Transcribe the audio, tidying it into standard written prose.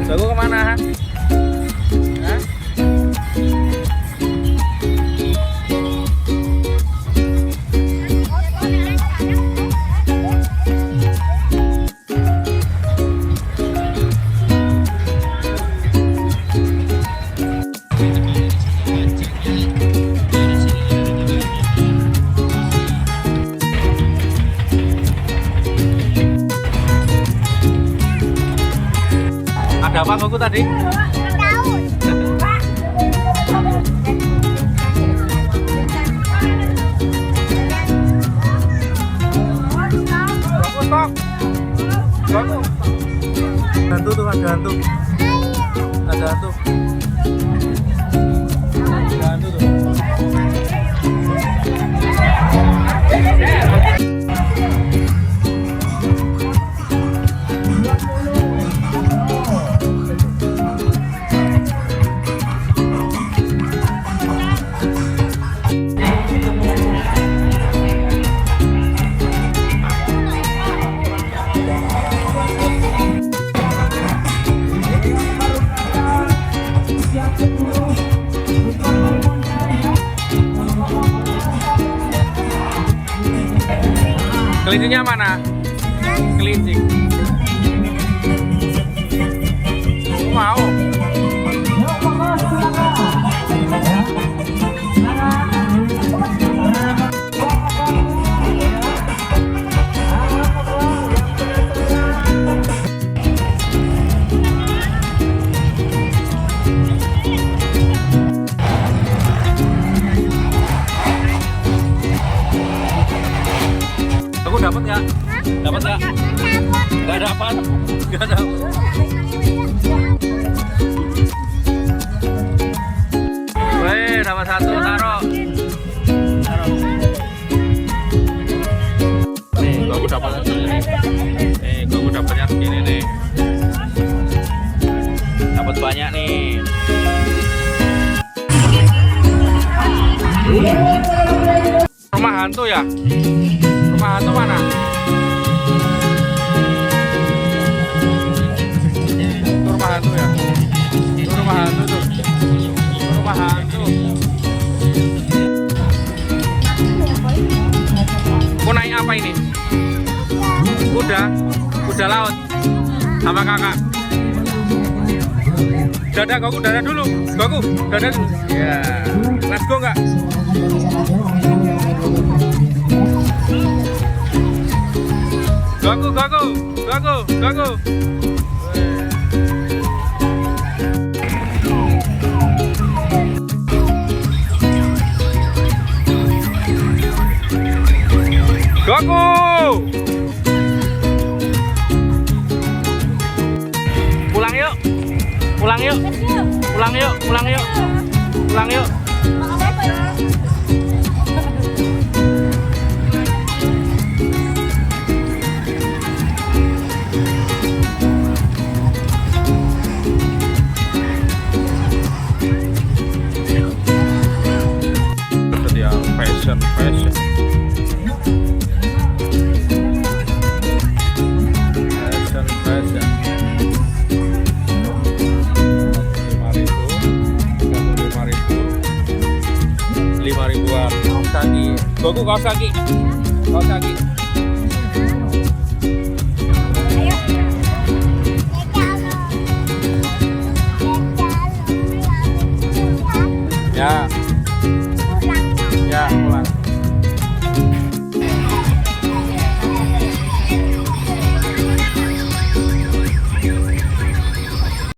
Jago kemana? Hah? Ada apa Goku tadi? Daun. Goku stop. Goku. Hantu tuh, ada hantu. Ada hantu. Ada hantu tuh. Kelincinya mana? Kelinci. Aku mau. Aku dapat nggak? Dapat nggak? Nggak dapat. Nggak dapat. Wih, dapat satu, taruh. Nih, aku dapat segini. Nih, aku dapatnya segini nih. Dapat banyak nih. Rumah hantu ya? Rumah hantu mana? Itu rumah hantu ya? Itu rumah hantu tuh. Itu rumah hantu. Mau naik apa ini? Kuda? Kuda laut? Sama kakak? Dada, Goku, dada dulu. Goku, dada dulu. Ya, let's go nggak? Goku, Goku, Goku, Goku. Goku. Pulang yuk. Pulang yuk. Pulang yuk, pulang yuk. Pulang yuk. Fashion. Goku kaos kaki.